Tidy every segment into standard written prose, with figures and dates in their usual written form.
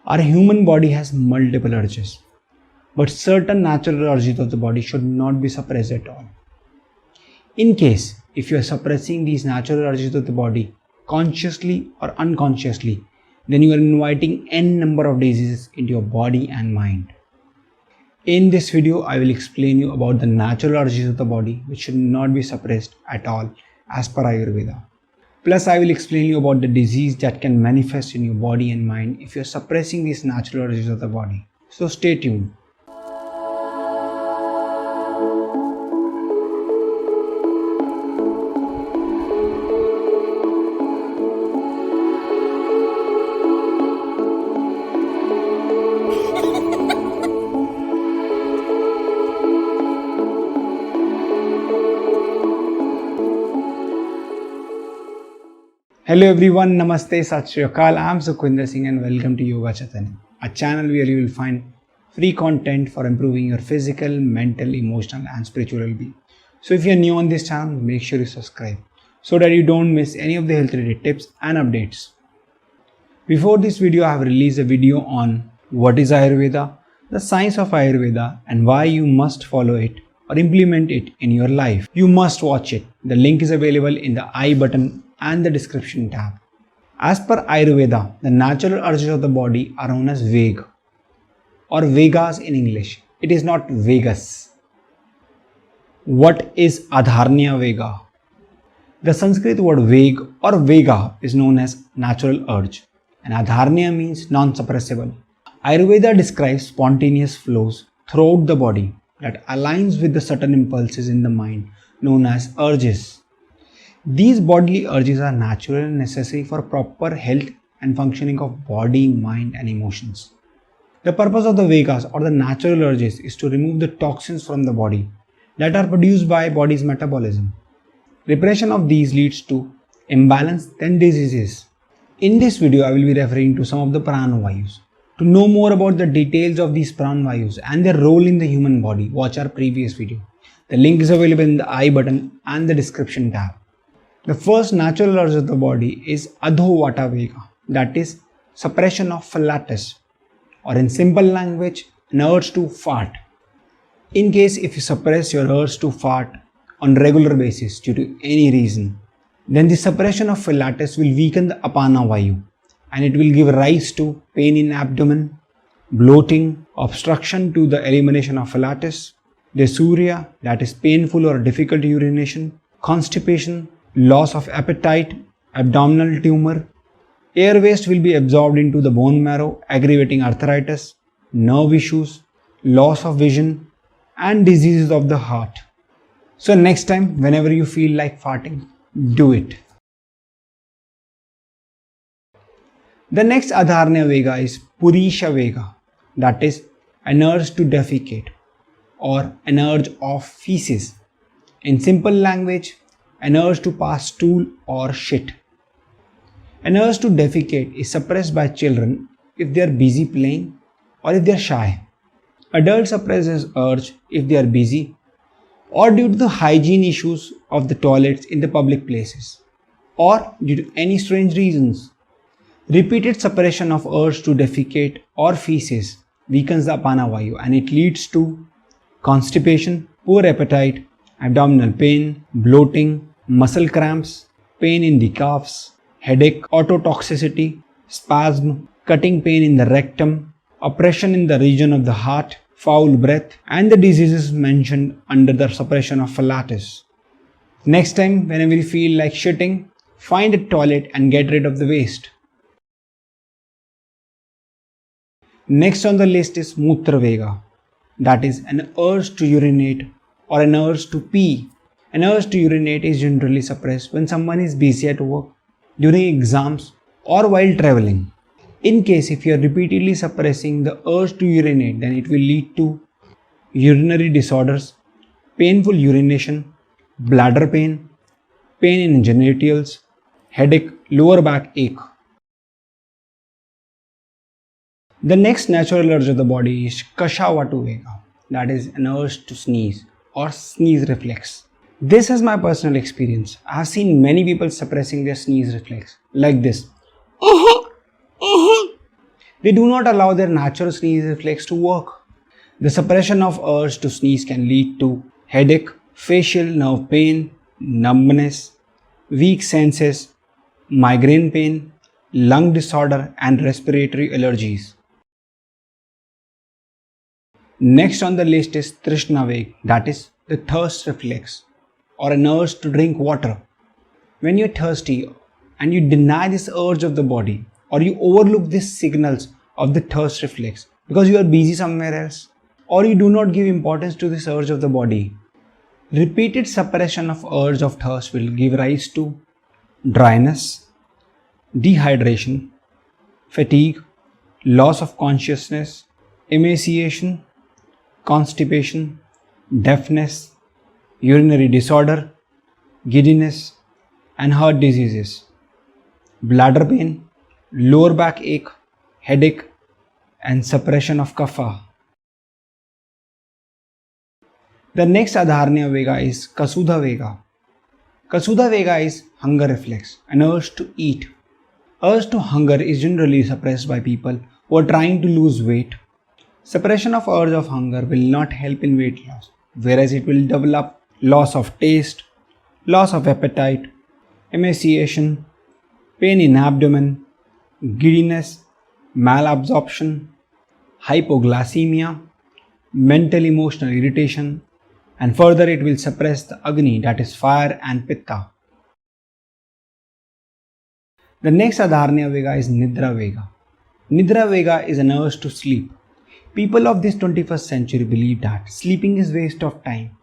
Our human body has multiple urges, but certain natural urges of the body should not be suppressed at all. In case if you are suppressing these natural urges of the body consciously or unconsciously, then you are inviting n number of diseases into your body and mind. In this video, I will explain you about the natural urges of the body which should not be suppressed at all as per Ayurveda. Plus, I will explain you about the disease that can manifest in your body and mind if you are suppressing these natural urges of the body. So stay tuned. Hello everyone, Namaste, Sat Shri Akal. I am Sukhwinder Singh and welcome to Yoga Chaitanya, a channel where you will find free content for improving your physical, mental, emotional and spiritual well-being. So if you are new on this channel, make sure you subscribe so that you don't miss any of the health related tips and updates. Before this video, I have released a video on what is Ayurveda, the science of Ayurveda and why you must follow it or implement it in your life. You must watch it. The link is available in the I button and the description tab. As per Ayurveda, the natural urges of the body are known as Vega or Vegas in English. It is not Vegas. What is Adharnya Vega? The Sanskrit word Veg or Vega is known as natural urge and Adharnya means non-suppressible. Ayurveda describes spontaneous flows throughout the body that aligns with the certain impulses in the mind known as urges. These bodily urges are natural and necessary for proper health and functioning of body, mind and emotions. The purpose of the Vegas or the natural urges is to remove the toxins from the body that are produced by body's metabolism. Repression of these leads to imbalance then diseases. In this video, I will be referring to some of the pranavayus. To know more about the details of these pranavayus and their role in the human body, watch our previous video. The link is available in the I button and the description tab. The first natural urge of the body is Adho-Vata Vega, that is suppression of flatus, or in simple language, an urge to fart. In case if you suppress your urge to fart on regular basis due to any reason, then the suppression of flatus will weaken the Apana Vayu and it will give rise to pain in abdomen, bloating, obstruction to the elimination of flatus, dysuria, that is painful or difficult urination, constipation, loss of appetite, abdominal tumor, air waste will be absorbed into the bone marrow, aggravating arthritis, nerve issues, loss of vision and diseases of the heart. So next time whenever you feel like farting, do it. The next Adharnya Vega is Purisha Vega, that is an urge to defecate or an urge of feces. In simple language, an urge to pass stool or shit. An urge to defecate is suppressed by children if they are busy playing or if they are shy. Adults suppress this urge if they are busy or due to the hygiene issues of the toilets in the public places or due to any strange reasons. Repeated suppression of urge to defecate or feces weakens the Apana Vayu and it leads to constipation, poor appetite, abdominal pain, bloating, muscle cramps, pain in the calves, headache, ototoxicity, spasm, cutting pain in the rectum, oppression in the region of the heart, foul breath and the diseases mentioned under the suppression of flatus. Next time whenever you feel like shitting, find a toilet and get rid of the waste. Next on the list is Mutra Vega, that is an urge to urinate or an urge to pee. An urge to urinate is generally suppressed when someone is busy at work, during exams or while traveling. In case if you are repeatedly suppressing the urge to urinate, then it will lead to urinary disorders, painful urination, bladder pain, pain in genitals, headache, lower back ache. The next natural urge of the body is Kashavatu Vega, that is an urge to sneeze or sneeze reflex. This is my personal experience. I have seen many people suppressing their sneeze reflex like this. They do not allow their natural sneeze reflex to work. The suppression of urge to sneeze can lead to headache, facial nerve pain, numbness, weak senses, migraine pain, lung disorder, and respiratory allergies. Next on the list is Trishna Veg, that is the thirst reflex or an urge to drink water. When you're thirsty and you deny this urge of the body or you overlook these signals of the thirst reflex because you are busy somewhere else or you do not give importance to this urge of the body, repeated suppression of urge of thirst will give rise to dryness, dehydration, fatigue, loss of consciousness, emaciation, constipation, deafness, urinary disorder, giddiness, and heart diseases, bladder pain, lower back ache, headache, and suppression of kapha. The next Adharnya Vega is Kasudha Vega. Kasudha Vega is hunger reflex, an urge to eat. Urge to hunger is generally suppressed by people who are trying to lose weight. Suppression of urge of hunger will not help in weight loss, whereas it will develop loss of taste, loss of appetite, emaciation, pain in abdomen, giddiness, malabsorption, hypoglycemia, mental emotional irritation, and further it will suppress the Agni, that is fire and Pitta. The next Adharnya Vega is Nidra Vega. Nidra Vega is an urge to sleep. People of this 21st century believe that sleeping is waste of time,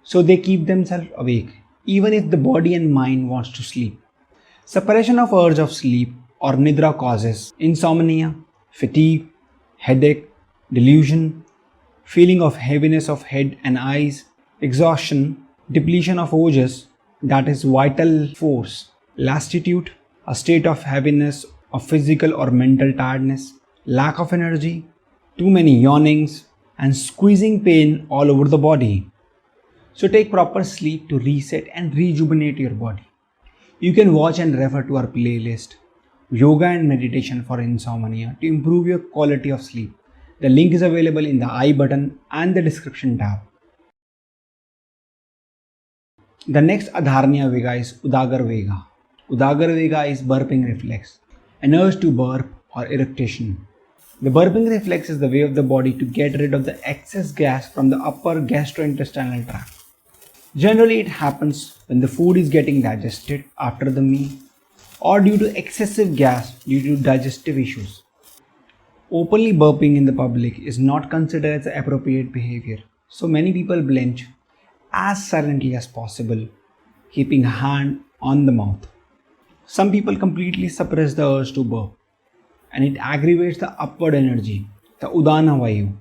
so they keep themselves awake even if the body and mind wants to sleep. Suppression of urge of sleep or Nidra causes insomnia, fatigue, headache, delusion, feeling of heaviness of head and eyes, exhaustion, depletion of ojas, that is vital force, lassitude, a state of heaviness of physical or mental tiredness, lack of energy, too many yawnings, and squeezing pain all over the body. So take proper sleep to reset and rejuvenate your body. You can watch and refer to our playlist, Yoga and Meditation for Insomnia, to improve your quality of sleep. The link is available in the I button and the description tab. The next Adharnya Vega is Udagar Vega. Udagar Vega is burping reflex, an urge to burp or eructation. The burping reflex is the way of the body to get rid of the excess gas from the upper gastrointestinal tract. Generally, it happens when the food is getting digested after the meal or due to excessive gas due to digestive issues. Openly burping in the public is not considered as appropriate behavior, so many people blench as silently as possible, keeping a hand on the mouth. Some people completely suppress the urge to burp, and it aggravates the upward energy, the Udana Vayu.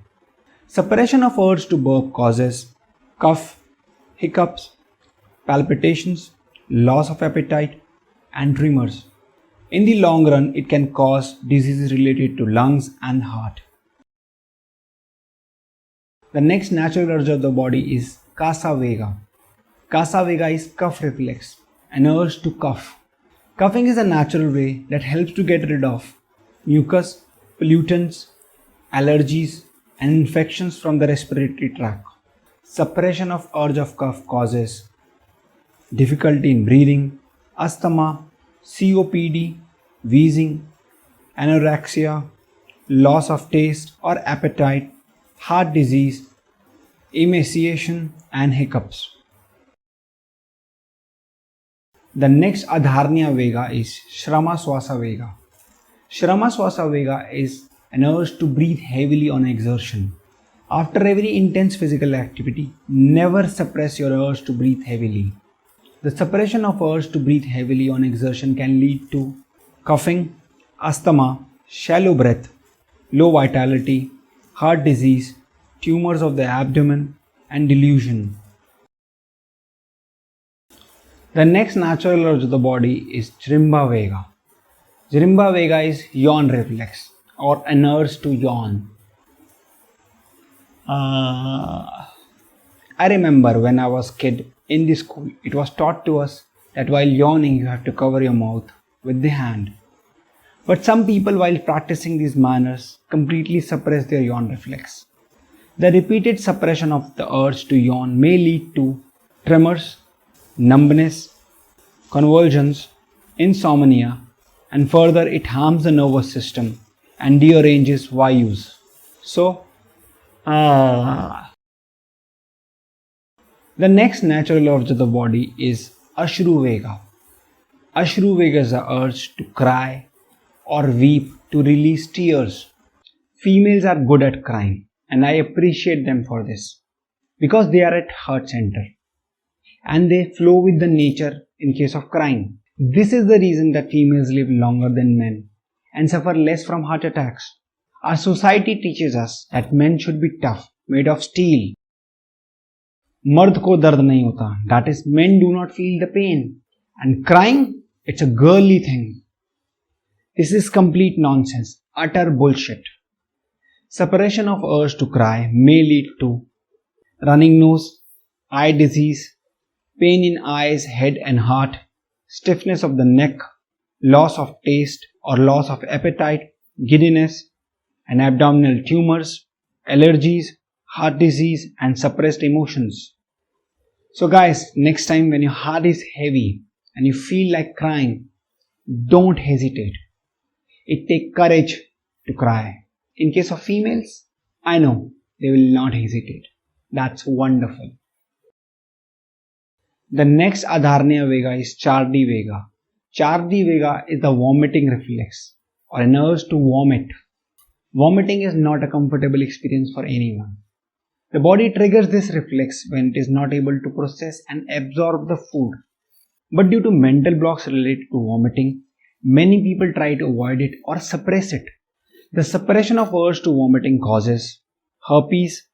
Suppression of urge to burp causes cough, hiccups, palpitations, loss of appetite, and tremors. In the long run, it can cause diseases related to lungs and heart. The next natural urge of the body is Kasa Vega. Kasa Vega is cough reflex, an urge to cough. Coughing is a natural way that helps to get rid of mucus, pollutants, allergies, and infections from the respiratory tract. Suppression of urge of cough causes difficulty in breathing, asthma, COPD, wheezing, anorexia, loss of taste or appetite, heart disease, emaciation, and hiccups. The next Adharnya Vega is Shrama Swasa Vega. Shrama Swasa Vega is an urge to breathe heavily on exertion. After every intense physical activity, never suppress your urge to breathe heavily. The suppression of urge to breathe heavily on exertion can lead to coughing, asthma, shallow breath, low vitality, heart disease, tumors of the abdomen, and delusion. The next natural urge of the body is Jrimba Vega. Jrimba Vega is yawn reflex or an urge to yawn. I remember when I was a kid in the school, it was taught to us that while yawning you have to cover your mouth with the hand. But some people, while practicing these manners, completely suppress their yawn reflex. The repeated suppression of the urge to yawn may lead to tremors, numbness, convulsions, insomnia, and further it harms the nervous system and deranges vayus. So, the next natural urge of the body is Ashruvega. Ashruvega is the urge to cry or weep to release tears. Females are good at crying, and I appreciate them for this because they are at heart center and they flow with the nature in case of crying. This is the reason that females live longer than men and suffer less from heart attacks. Our society teaches us that men should be tough, made of steel. Mard ko dard nahi hota. That is, men do not feel the pain. And crying, it's a girly thing. This is complete nonsense, utter bullshit. Suppression of urge to cry may lead to running nose, eye disease, pain in eyes, head and heart, stiffness of the neck, loss of taste or loss of appetite, giddiness, and abdominal tumors, allergies, heart disease, and suppressed emotions. So guys, next time when your heart is heavy and you feel like crying, don't hesitate. It takes courage to cry. In case of females, I know they will not hesitate. That's wonderful. The next Adharnya Vega is Chardi Vega. Chardi Vega is the vomiting reflex or an urge to vomit. Vomiting is not a comfortable experience for anyone. The body triggers this reflex when it is not able to process and absorb the food. But due to mental blocks related to vomiting, many people try to avoid it or suppress it. The suppression of urge to vomiting causes herpes,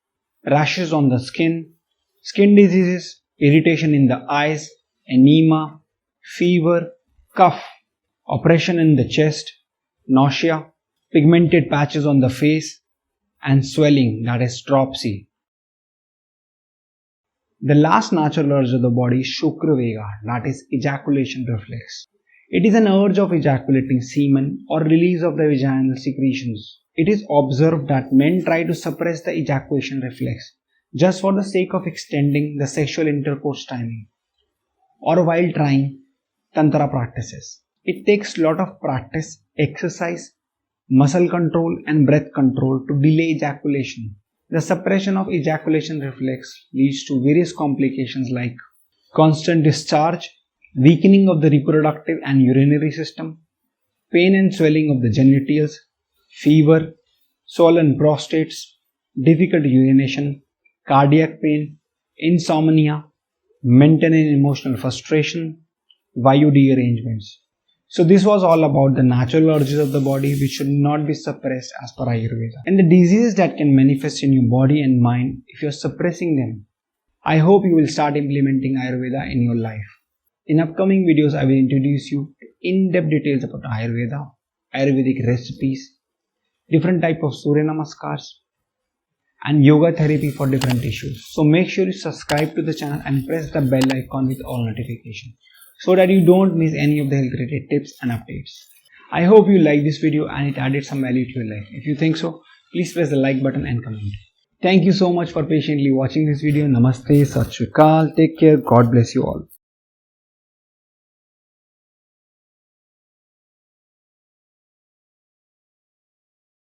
rashes on the skin diseases, irritation in the eyes, edema, fever, cough, oppression in the chest, nausea, pigmented patches on the face, and swelling, that is dropsy. The last natural urge of the body is Shukra Vega, that is ejaculation reflex. It is an urge of ejaculating semen or release of the vaginal secretions. It is observed that men try to suppress the ejaculation reflex just for the sake of extending the sexual intercourse timing or while trying tantra practices. It takes a lot of practice, exercise, muscle control and breath control to delay ejaculation. The suppression of ejaculation reflex leads to various complications like constant discharge, weakening of the reproductive and urinary system, pain and swelling of the genitals, fever, swollen prostates, difficult urination, cardiac pain, insomnia, mental and emotional frustration, vayu derangements. So this was all about the natural urges of the body which should not be suppressed as per Ayurveda, and the diseases that can manifest in your body and mind if you are suppressing them. I hope you will start implementing Ayurveda in your life. In upcoming videos, I will introduce you to in-depth details about Ayurveda, Ayurvedic recipes, different type of Surya Namaskars, and yoga therapy for different issues. So make sure you subscribe to the channel and press the bell icon with all notifications so that you don't miss any of the health related tips and updates. I hope you liked this video and it added some value to your life. If you think so, please press the like button and comment. Thank you so much for patiently watching this video. Namaste, Sat Shri Akal. Take care. God bless you all.